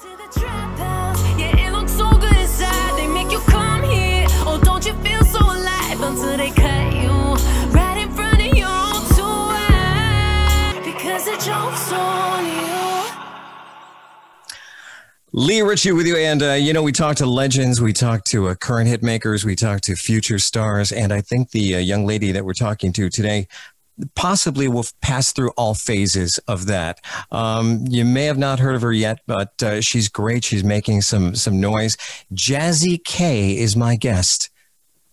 To the trap house, yeah, it looks so good inside. They make you come here, oh, don't you feel so alive until they cut you right in front of your two eyes because the joke's on you. Lee Richey with you. And, we talk to legends, we talk to current hit makers, we talk to future stars. And I think the young lady that we're talking to today possibly will pass through all phases of that. You may have not heard of her yet, but she's great. She's making some noise. Jazzy K is my guest.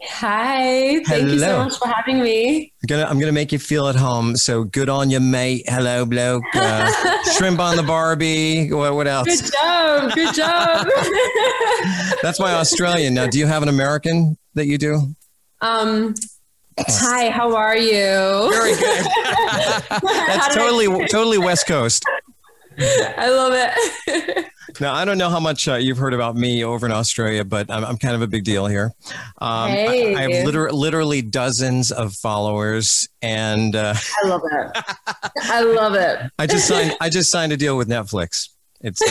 Hi, thank you so much for having me. I'm gonna make you feel at home. So good on you, mate. Hello, bloke. Shrimp on the Barbie. What else? Good job. Good job. That's my Australian. Now, do you have an American that you do? Hi, how are you? Very good. That's totally West Coast. I love it. Now, I don't know how much you've heard about me over in Australia, but I'm kind of a big deal here. Hey. I have literally dozens of followers, and I love it. I love it. I just signed a deal with Netflix. It's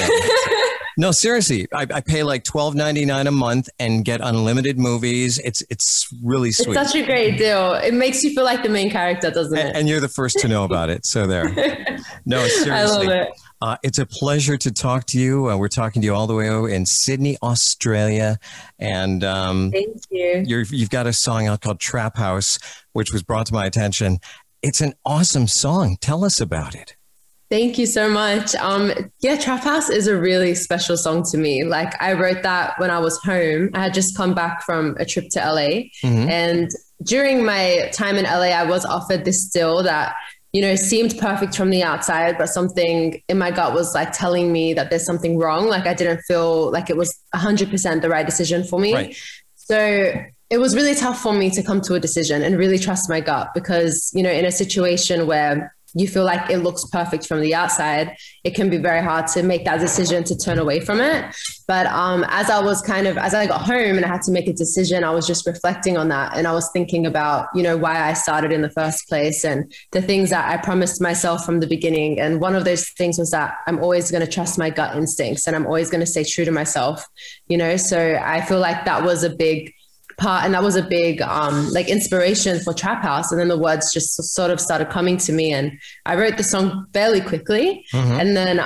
no, seriously. I pay like $12.99 a month and get unlimited movies. It's really sweet. It's such a great deal. It makes you feel like the main character, doesn't it? And you're the first to know about it. So there. No, seriously. I love it. It's a pleasure to talk to you. We're talking to you all the way over in Sydney, Australia. And thank you. You've got a song out called Trap House, which was brought to my attention. It's an awesome song. Tell us about it. Thank you so much. Trap House is a really special song to me. Like, I wrote that when I was home. I had just come back from a trip to LA. Mm-hmm. And during my time in LA, I was offered this deal that, seemed perfect from the outside, but something in my gut was like telling me that there's something wrong. Like, I didn't feel like it was 100% the right decision for me. Right. So it was really tough for me to come to a decision and really trust my gut because, in a situation where you feel like it looks perfect from the outside, it can be very hard to make that decision to turn away from it. But as I got home and I had to make a decision, I was just reflecting on that. And I was thinking about, why I started in the first place and the things that I promised myself from the beginning. And one of those things was that I'm always going to trust my gut instincts and I'm always going to stay true to myself, so I feel like that was a big part. And that was a big inspiration for Trap House. And then the words just sort of started coming to me. And I wrote the song fairly quickly. Mm-hmm. And then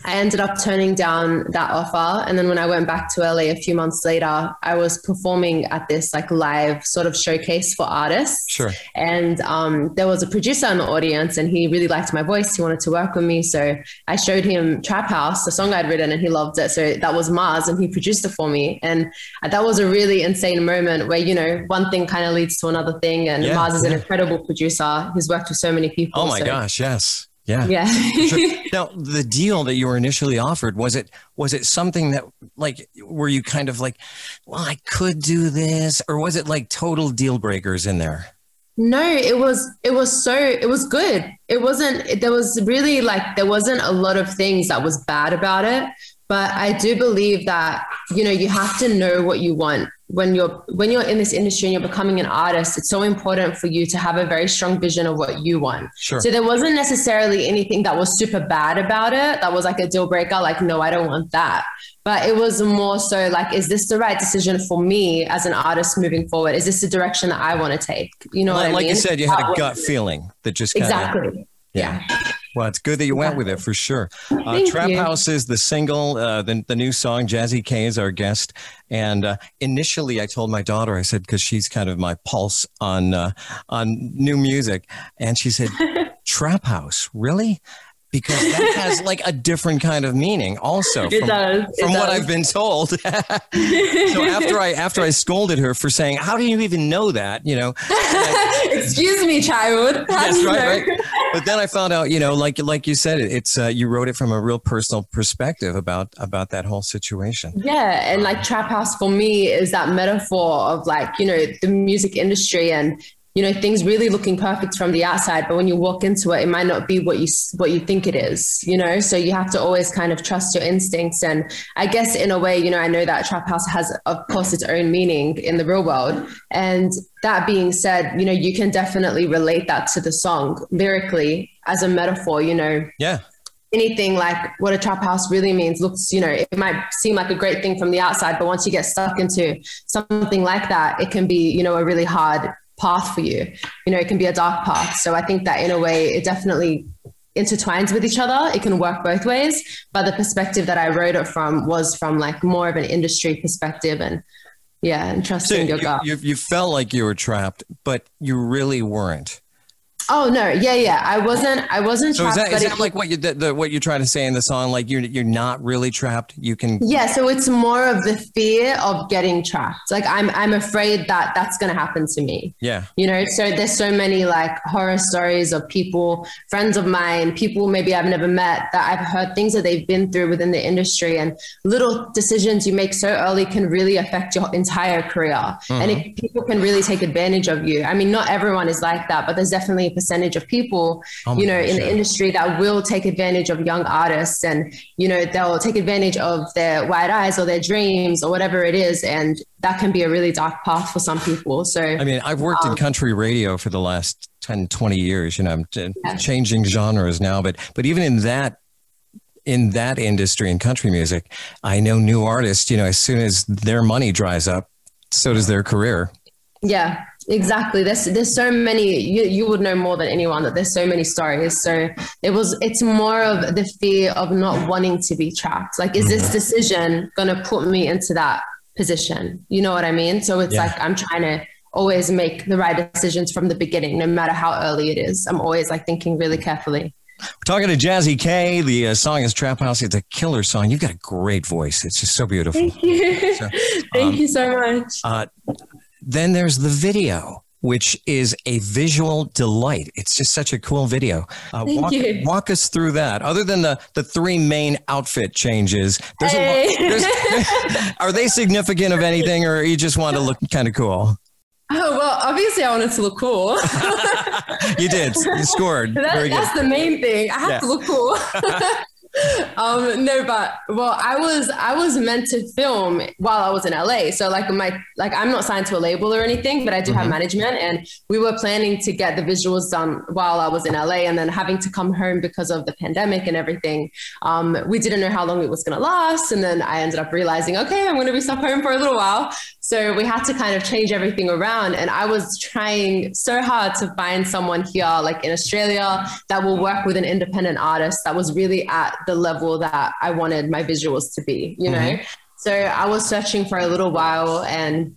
I ended up turning down that offer. And then when I went back to LA a few months later, I was performing at this live sort of showcase for artists. Sure. And there was a producer in the audience and he really liked my voice. He wanted to work with me. So I showed him Trap House, the song I'd written, and he loved it. So that was Mars and he produced it for me. And that was a really insane moment where, one thing kind of leads to another thing. And Mars is an incredible producer. He's worked with so many people. Oh my gosh. Yes. Yeah. Yeah. Sure. Now, the deal that you were initially offered, was it something that were you kind of like, well, I could do this, or was it like total deal breakers in there? No, it was good. There wasn't a lot of things that was bad about it, but I do believe that, you have to know what you want. When you're in this industry and you're becoming an artist, it's so important for you to have a very strong vision of what you want. Sure. So there wasn't necessarily anything that was super bad about it. That was like a deal breaker. Like, no, I don't want that. But it was more so like, is this the right decision for me as an artist moving forward? Is this the direction that I want to take? You know what I mean? Like you said, you had a gut feeling that just kind of... Exactly. Yeah. Well, it's good that you went with it for sure. Trap House is the single, the new song. Jazzy K is our guest. And initially I told my daughter, I said, because she's kind of my pulse on new music. And she said, Trap House, really? Because that has like a different kind of meaning also from what I've been told. So after I scolded her for saying, how do you even know that? Excuse me, child. Yes, right. But then I found out, like you said, it's you wrote it from a real personal perspective about that whole situation. Yeah. And like Trap House for me is that metaphor of the music industry and, things really looking perfect from the outside, but when you walk into it, it might not be what you think it is, so you have to always kind of trust your instincts. And I guess in a way, I know that Trap House has, of course, its own meaning in the real world. And that being said, you can definitely relate that to the song lyrically as a metaphor, Yeah. anything like what a trap house really means looks, you know, it might seem like a great thing from the outside, but once you get stuck into something like that, it can be, you know, a really hard path for you. You know, it can be a dark path. So I think that in a way it definitely intertwines with each other. It can work both ways, but the perspective that I wrote it from was from like more of an industry perspective, and yeah, and trusting your gut. You felt like you were trapped, but you really weren't. Oh no, yeah. I wasn't so trapped. Is that like what you're trying to say in the song? Like you're not really trapped. You can. Yeah. So it's more of the fear of getting trapped. Like I'm afraid that that's going to happen to me. Yeah. You know, so there's so many like horror stories of people, friends of mine, people maybe I've never met, that I've heard things that they've been through within the industry, and little decisions you make so early can really affect your entire career. And people can really take advantage of you. I mean, not everyone is like that, but there's definitely percentage of people, you know, in the industry that will take advantage of young artists, and, you know, they'll take advantage of their white eyes or their dreams or whatever it is. And that can be a really dark path for some people. So, I mean, I've worked in country radio for the last 10, 20 years, you know, I'm changing genres now, but even in that industry, in country music, I know new artists, you know, as soon as their money dries up, so does their career. Yeah. Exactly. There's so many, you would know more than anyone that there's so many stories. So it's more of the fear of not wanting to be trapped. Like, is this decision going to put me into that position? You know what I mean? So it's like, I'm trying to always make the right decisions from the beginning, no matter how early it is. I'm always like thinking really carefully. We're talking to Jazzy K. The song is Trap House. It's a killer song. You've got a great voice. It's just so beautiful. Thank you. So, Thank you so much. Then there's the video, which is a visual delight. It's just such a cool video. Walk us through that. Other than the three main outfit changes, are they significant of anything, or you just want to look kind of cool? Oh, well, obviously I wanted to look cool. You did. You scored. That's the main thing. I have to look cool. No, but well, I was meant to film while I was in LA. So I'm not signed to a label or anything, but I do have management, and we were planning to get the visuals done while I was in LA, and then having to come home because of the pandemic and everything. We didn't know how long it was going to last. And then I ended up realizing, okay, I'm going to be stuck home for a little while. So we had to kind of change everything around. And I was trying so hard to find someone here, like in Australia, that will work with an independent artist that was really at the level that I wanted my visuals to be, you know? So I was searching for a little while, and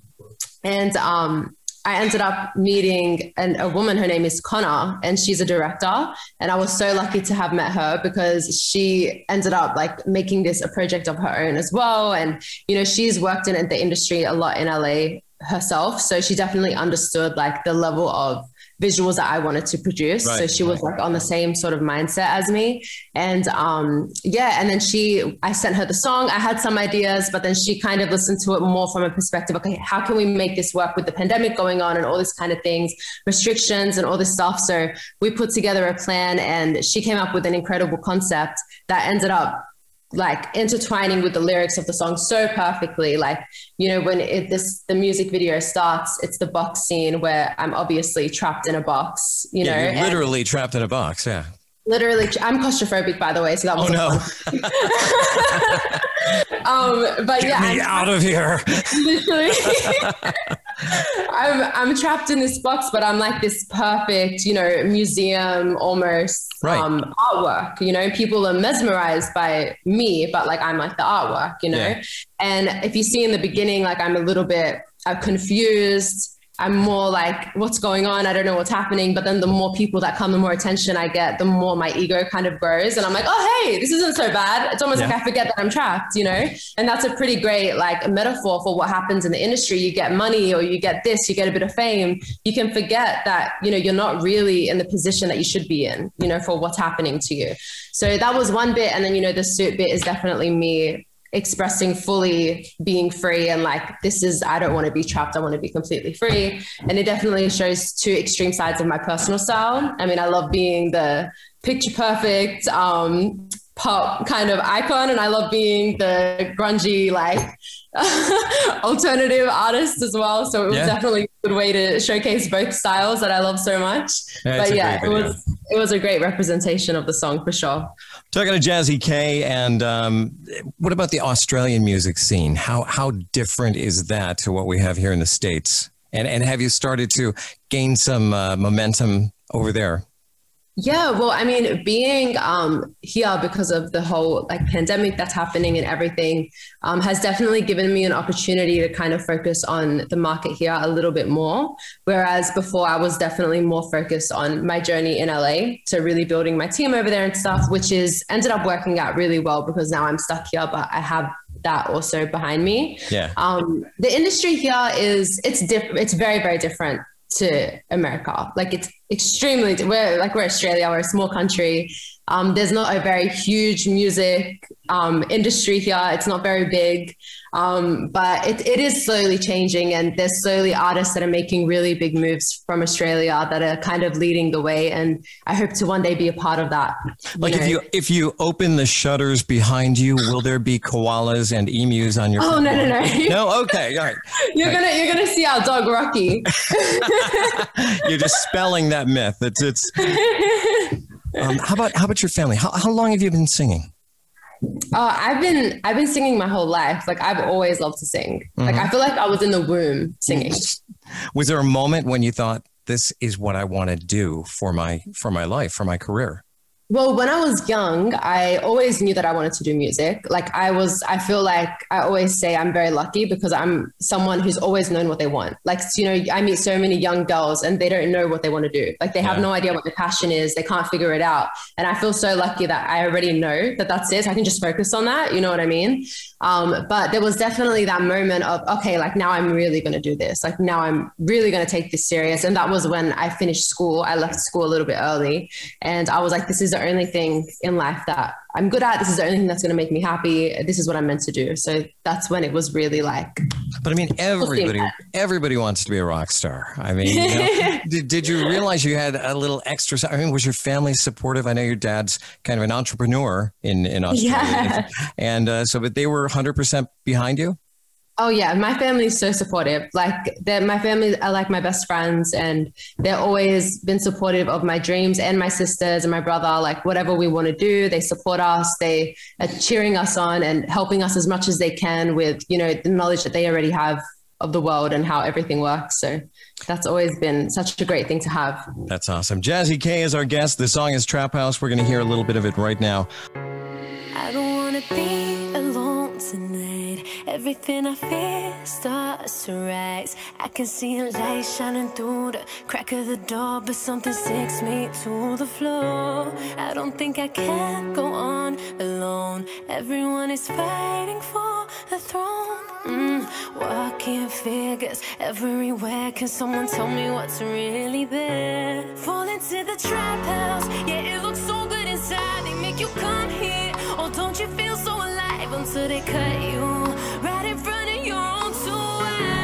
I ended up meeting a woman. Her name is Connor, and she's a director. And I was so lucky to have met her, because she ended up like making this a project of her own as well. And, you know, she's worked in the industry a lot in LA herself. So she definitely understood like the level of visuals that I wanted to produce. Right, so she was like on the same sort of mindset as me. And and then I sent her the song. I had some ideas, but then she kind of listened to it more from a perspective, okay, how can we make this work with the pandemic going on and all this kind of things, restrictions and all this stuff. So we put together a plan, and she came up with an incredible concept that ended up like intertwining with the lyrics of the song so perfectly. Like, you know, when the music video starts, it's the box scene where I'm obviously trapped in a box, you know. You're literally trapped in a box, yeah. Literally, I'm claustrophobic, by the way, so that was but Get me out of here. Literally. I'm trapped in this box, but I'm like this perfect, you know, museum almost artwork, you know. People are mesmerized by me, but like I'm like the artwork, you know. And if you see in the beginning, like I'm a little bit confused. I'm more like, what's going on? I don't know what's happening. But then the more people that come, the more attention I get, the more my ego kind of grows. And I'm like, oh, hey, this isn't so bad. It's almost like I forget that I'm trapped, you know? And that's a pretty great like metaphor for what happens in the industry. You get money, or you get this, you get a bit of fame. You can forget that, you know, you're not really in the position that you should be in, you know, for what's happening to you. So that was one bit. And then, you know, the suit bit is definitely me expressing fully being free, and like, I don't want to be trapped. I want to be completely free. And it definitely shows two extreme sides of my personal style. I mean, I love being the picture perfect, pop kind of icon, and I love being the grungy, like alternative artist as well. So it was definitely a good way to showcase both styles that I love so much. But yeah, it was a great representation of the song for sure. Talking to Jazzy K, and what about the Australian music scene? How different is that to what we have here in the States? And have you started to gain some momentum over there? Yeah, well, I mean, being here because of the whole like pandemic that's happening and everything has definitely given me an opportunity to kind of focus on the market here a little bit more. Whereas before I was definitely more focused on my journey in LA, so really building my team over there and stuff, which is ended up working out really well because now I'm stuck here, but I have that also behind me. Yeah. The industry here it's very, very different to America. Like it's extremely, we're Australia, we're a small country. There's not a very huge music industry here. It's not very big, but it is slowly changing, and there's slowly artists that are making really big moves from Australia that are kind of leading the way. And I hope to one day be a part of that. Like if you open the shutters behind you, will there be koalas and emus on your? Oh, no. No. Okay. All right. You're gonna see our dog Rocky. You're dispelling that myth. It's. How about your family? How long have you been singing? I've been singing my whole life. Like I've always loved to sing. Mm-hmm. Like I feel like I was in the womb singing. Was there a moment when you thought, this is what I want to do for my life, for my career? Well, when I was young, I always knew that I wanted to do music. Like I feel like I always say I'm very lucky because I'm someone who's always known what they want. Like, you know, I meet so many young girls and they don't know what they want to do. Like they have no idea what their passion is. They can't figure it out. And I feel so lucky that I already know that that's it. So I can just focus on that. You know what I mean? But there was definitely that moment of, okay, like now I'm really going to do this. Like now I'm really going to take this serious. And that was when I finished school. I left school a little bit early and I was like, this is the only thing in life that I'm good at. This is the only thing that's going to make me happy. This is what I'm meant to do. So that's when it was really like. But I mean, everybody wants to be a rock star. I mean, you know, did you realize you had a little extra? I mean, was your family supportive? I know your dad's kind of an entrepreneur in Australia, and but they were 100% behind you. Oh yeah, my family is so supportive. Like my family are like my best friends, and they've always been supportive of my dreams, and my sisters and my brother. Like whatever we want to do, they support us. They are cheering us on and helping us as much as they can with, you know, the knowledge that they already have of the world and how everything works. So that's always been such a great thing to have. That's awesome. Jazzy K is our guest. The song is Trap House. We're going to hear a little bit of it right now. I don't want to be alone tonight. Everything I feel starts to rise. I can see a light shining through the crack of the door, but something sticks me to the floor. I don't think I can go on alone. Everyone is fighting for the throne. Walking figures everywhere. Can someone tell me what's really there? Fall into the trap house. Yeah, it looks so good inside. They make you come here. Oh, don't you feel so alive until they cut you right in front of your own two eyes.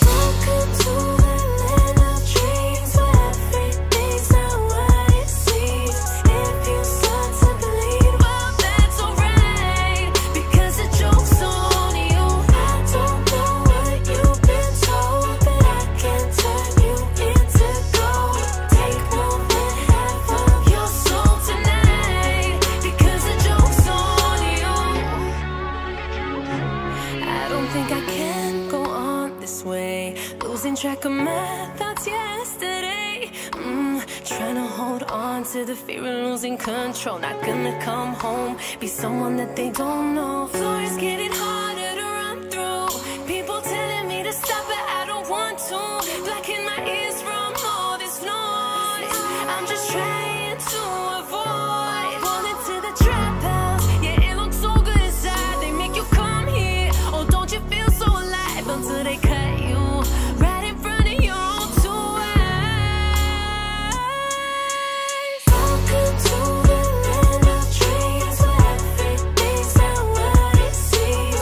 Welcome to the land of dreams where everything's not what it seems. If you start to believe, well, that's alright, because the joke's on you. I don't know what you've been told, but I can turn you into gold. Take more than half of your soul tonight, because the joke's on you. I don't think I can go on this way, losing track of my thoughts yesterday. Trying to hold on to the fear of losing control. Not gonna come home, be someone that they don't know. Floor is getting harder to run through. People telling me to stop, but I don't want to. Blocking my ears from all this noise. I'm just trying to avoid falling to the trap house. Yeah, it looks so good inside. They make you come here. Oh, don't you feel so alive until they cut you right in front of your own two eyes. Welcome to the land of dreams where everything's not what it seems.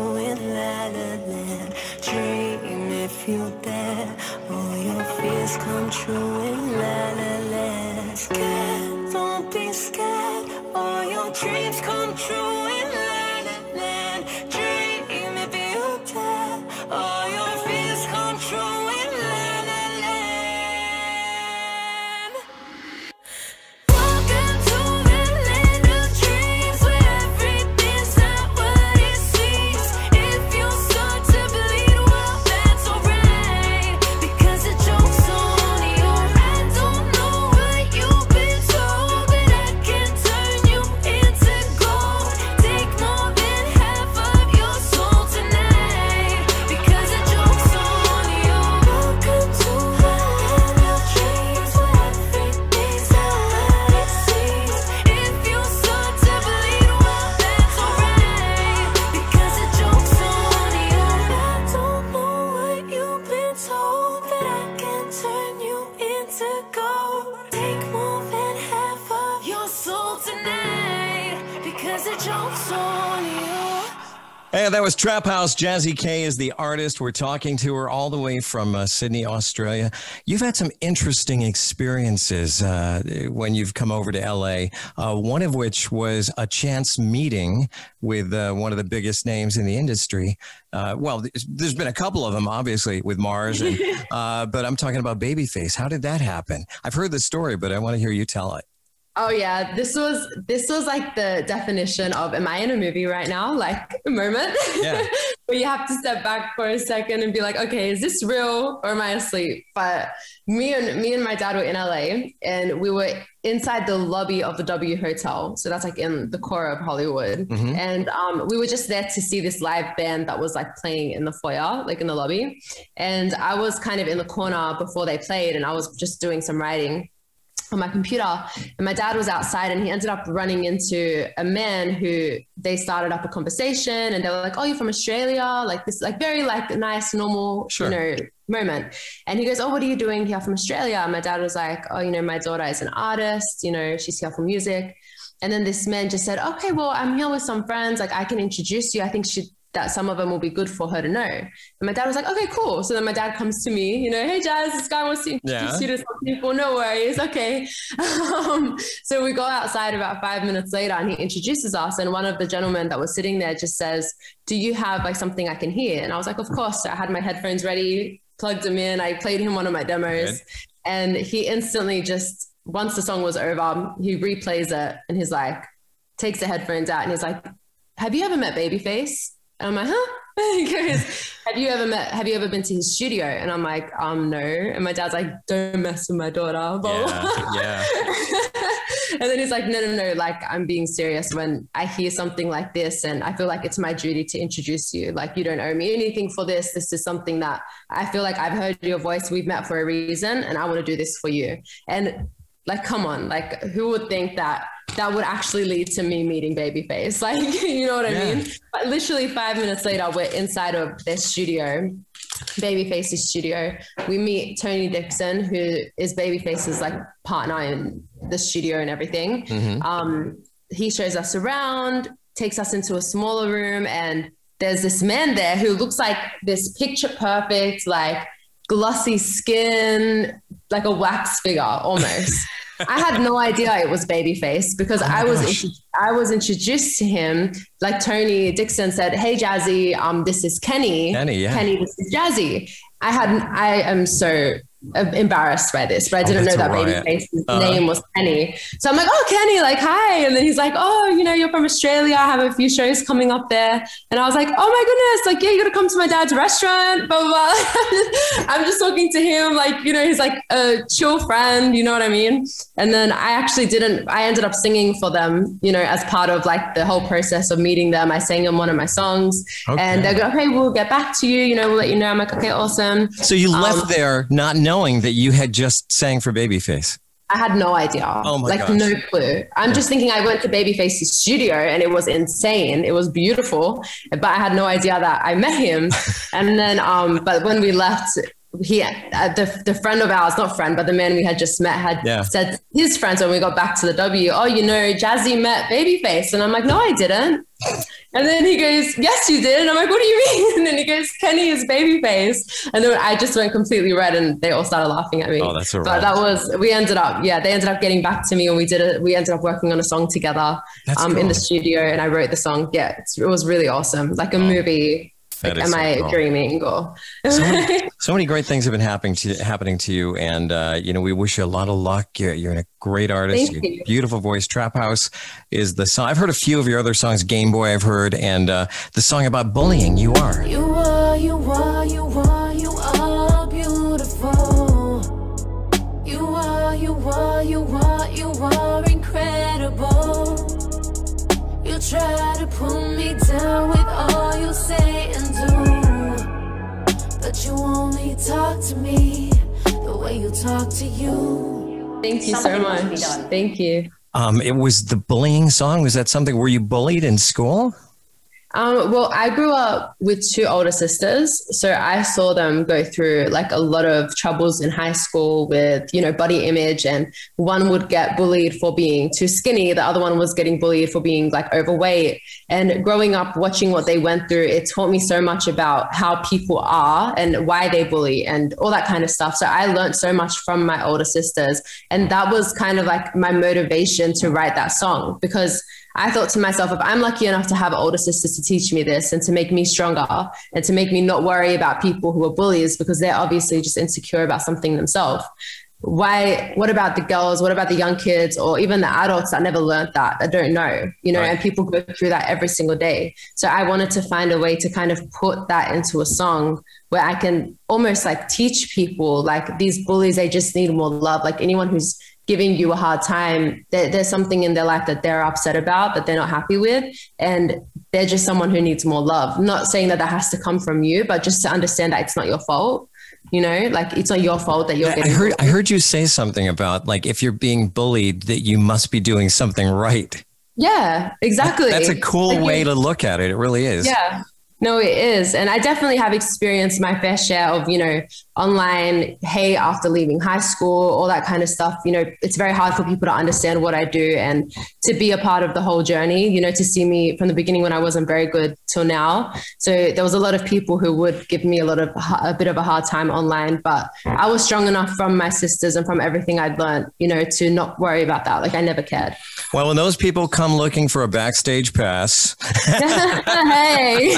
true in La La Land. Dream if you dare, all your fears come true in La La Land. Scared, don't be scared, all your dreams come true in La La Land. Dream if you dare, all your fears come true in La La Land. Welcome to the land of dreams, where everything's not what it seems. If you start to bleed, well, that's alright, because the joke's on you. I don't know what you've been told, but I can turn you into gold. Take more than half of your soul tonight, because the joke's on you. Welcome to the land of dreams, where everything's not what it seems. If you start to bleed, well, that's alright, because the joke's on you. I don't know what you've been told, but I can turn you into gold. Take more than half of your soul tonight, because the joke's on you. Hey, that was Trap House. Jazzy K is the artist. We're talking to her all the way from Sydney, Australia. You've had some interesting experiences when you've come over to LA, one of which was a chance meeting with one of the biggest names in the industry. Well, there's been a couple of them, obviously, with Mars, and, but I'm talking about Babyface. How did that happen? I've heard the story, but I want to hear you tell it. Oh yeah, this was like the definition of, am I in a movie right now? Like a moment Yeah. where you have to step back for a second and be like, okay, is this real or am I asleep? But me and my dad were in LA, and we were inside the lobby of the W Hotel. So that's like in the core of Hollywood. Mm-hmm. And we were just there to see this live band that was like playing in the foyer, like in the lobby. And I was kind of in the corner before they played, and I was just doing some writing on my computer, and my dad was outside, and he ended up running into a man who they started up a conversation, and they were like, oh, you're from Australia? Like this, like very like nice, normal, Sure. you know, moment. And he goes, oh, what are you doing here from Australia? And my dad was like, oh, you know, my daughter is an artist, you know, she's here for music. And then this man just said, okay, well, I'm here with some friends. Like I can introduce you. I think that some of them will be good for her to know. And my dad was like, okay, cool. So then my dad comes to me, you know, hey, Jazz, this guy wants to introduce you to some people. No worries. Okay. So we go outside about 5 minutes later, and he introduces us. And one of the gentlemen that was sitting there just says, do you have like something I can hear? And I was like, of course. So I had my headphones ready, plugged them in. I played him one of my demos. Good. And he instantly just, once the song was over, he replays it, and he's like, takes the headphones out, and he's like, have you ever met Babyface? And I'm like, huh? He goes, have you ever been to his studio? And I'm like, no. And my dad's like, don't mess with my daughter. Yeah. And then he's like, no, like I'm being serious. When I hear something like this, and I feel like it's my duty to introduce you, like you don't owe me anything for this. This is something that I feel like I've heard your voice. We've met for a reason, and I want to do this for you. And like, come on, like who would think that would actually lead to me meeting Babyface? Like, you know what I mean? But literally 5 minutes later, we're inside of their studio, Babyface's studio. We meet Tony Dixon, who is Babyface's like partner in the studio and everything. Mm-hmm. He shows us around, takes us into a smaller room, and there's this man there who looks like this picture perfect, like glossy skin, like a wax figure almost. I had no idea it was Babyface, because I was introduced to him, like Tony Dixon said, hey, Jazzy, this is Kenny. Kenny, this is Jazzy. I am so embarrassed by this, but I didn't know that Babyface's name was Kenny. So I'm like, oh, Kenny, like, hi. And then he's like, oh, you know, you're from Australia. I have a few shows coming up there. And I was like, oh my goodness, like, yeah, you gotta come to my dad's restaurant, blah, blah, blah. I'm just talking to him, like, you know, he's like a chill friend, you know what I mean? And then I ended up singing for them, you know, as part of like the whole process of meeting them. I sang them one of my songs, and they go, okay, we'll get back to you, you know, we'll let you know. I'm like, okay, awesome. So you left there not knowing that you had just sang for Babyface. I had no idea. Oh my gosh. No clue. I'm just thinking I went to Babyface's studio, and it was insane. It was beautiful, but I had no idea that I met him. And then, but when we left, the friend of ours, not friend, but the man we had just met had said his friends when we got back to the W, oh, you know, Jazzy met Babyface. And I'm like, no, I didn't. And then he goes, yes, you did. And I'm like, what do you mean? And then he goes, Kenny is babyface. And then I just went completely red and they all started laughing at me. Oh, that's all right. But they ended up getting back to me and we ended up working on a song together in the studio, and I wrote the song. Yeah, it was really awesome. Like a movie. Like, am I dreaming? Or so many great things have been happening to you, and we wish you a lot of luck. You're a great artist. Thank you. Beautiful voice. Trap House is the song. I've heard a few of your other songs. Game Boy, I've heard, and the song about bullying. You are. You are beautiful. You are incredible. You try to pull me down with all you say and do, but you only talk to me the way you talk to you. Thank you so much. Thank you. It was the bullying song. Was that something? Were you bullied in school? Well, I grew up with two older sisters, so I saw them go through like a lot of troubles in high school with, body image, and one would get bullied for being too skinny. The other one was getting bullied for being like overweight. And growing up, watching what they went through, it taught me so much about how people are and why they bully and all that kind of stuff. So I learned so much from my older sisters, and that was kind of like my motivation to write that song, because I thought to myself, if I'm lucky enough to have older sisters to teach me this and to make me stronger and to make me not worry about people who are bullies because they're obviously just insecure about something themselves, what about the girls? What about the young kids or even the adults that never learned that don't know, and people go through that every single day. So I wanted to find a way to kind of put that into a song where I can almost like teach people like these bullies, they just need more love. Like anyone who's giving you a hard time, there's something in their life that they're upset about, that they're not happy with, and they're just someone who needs more love. Not saying that has to come from you, but just to understand that it's not your fault. Like it's not your fault that you're getting bullied. I heard you say something about like if you're being bullied, that you must be doing something right. Yeah, exactly. That's a cool way to look at it. It really is. Yeah. No, it is. And I definitely have experienced my fair share of, online hate after leaving high school, all that kind of stuff. It's very hard for people to understand what I do and to be a part of the whole journey, to see me from the beginning when I wasn't very good till now. So there was a lot of people who would give me a bit of a hard time online, but I was strong enough from my sisters and from everything I'd learned, to not worry about that. Like I never cared. Well, when those people come looking for a backstage pass, hey,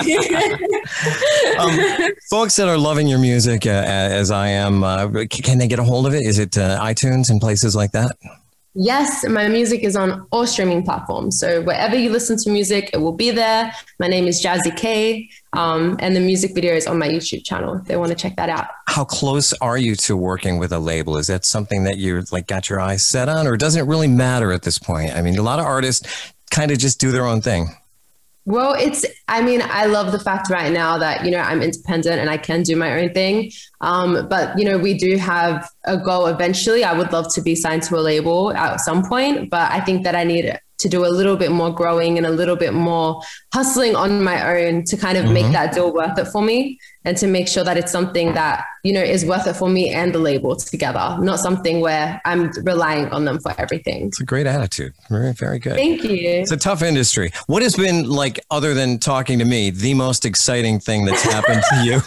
folks that are loving your music as I am, can they get a hold of it? Is it iTunes and places like that? Yes, my music is on all streaming platforms. So wherever you listen to music, it will be there. My name is Jazzy K, and the music video is on my YouTube channel if they want to check that out. How close are you to working with a label? Is that something that you're like got your eyes set on, or doesn't it really matter at this point? I mean, a lot of artists kind of just do their own thing. Well, I love the fact right now that, I'm independent and I can do my own thing. But, we do have a goal eventually. I would love to be signed to a label at some point, but I think that I need to do a little bit more growing and a little bit more hustling on my own to kind of make that deal worth it for me, and to make sure that it's something that, is worth it for me and the label together, not something where I'm relying on them for everything. It's a great attitude. Very, very good. Thank you. It's a tough industry. What has been, like, other than talking to me, the most exciting thing that's happened to you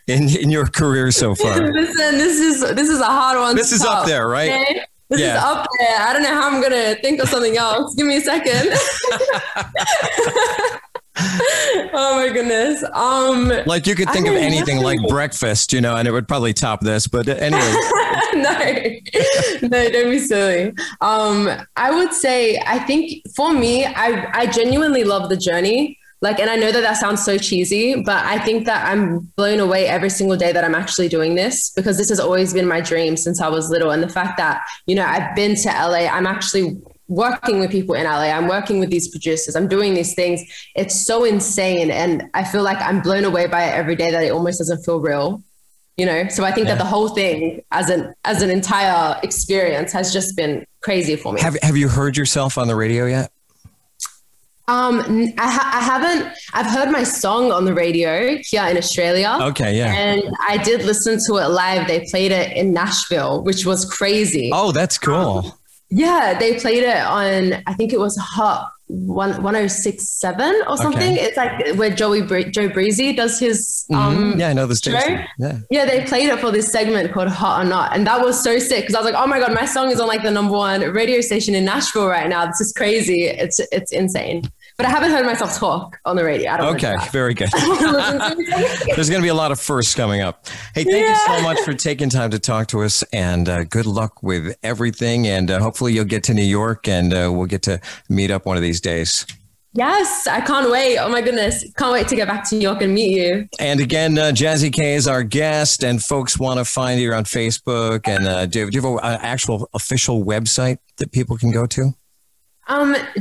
in your career so far? Listen, this is a hard one. This is up there, right? Okay? This is up there. I don't know how I'm going to think of something else. Give me a second. Oh my goodness. Like you could think of anything like breakfast, and it would probably top this, but anyway. No, don't be silly. I would say, I think for me, I genuinely love the journey. Like, and I know that sounds so cheesy, but I think that I'm blown away every single day that I'm actually doing this, because this has always been my dream since I was little. And the fact that, I've been to LA, I'm actually working with people in LA, I'm working with these producers, I'm doing these things. It's so insane. And I feel like I'm blown away by it every day that it almost doesn't feel real, So I think that the whole thing as an entire experience has just been crazy for me. Have you heard yourself on the radio yet? I haven't. I've heard my song on the radio here in Australia. Okay, yeah. And I did listen to it live. They played it in Nashville, which was crazy. Oh, that's cool. Yeah, they played it on, I think it was Hot 1067 or something. Okay. It's like where Joe Breezy does his yeah, I know the station. Yeah, they played it for this segment called Hot or Not, and that was so sick because I was like, oh my god, my song is on like the #1 radio station in Nashville right now. This is crazy. It's insane. But I haven't heard myself talk on the radio. I don't okay, very good. There's going to be a lot of firsts coming up. Hey, thank you so much for taking time to talk to us, and good luck with everything. And hopefully you'll get to New York, and we'll get to meet up one of these days. Yes, I can't wait. Oh my goodness. Can't wait to get back to New York and meet you. And again, Jazzy K is our guest, and folks want to find you on Facebook. And do you have an actual official website that people can go to?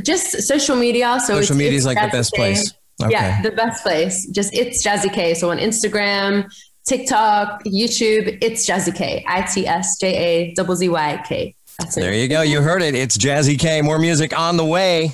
Just social media. So social media is like the best place. Okay. Yeah, the best place. Just it's Jazzy K. So on Instagram, TikTok, YouTube, it's Jazzy K. ITSJAZZYK. That's it. There you go. You heard it. It's Jazzy K. More music on the way.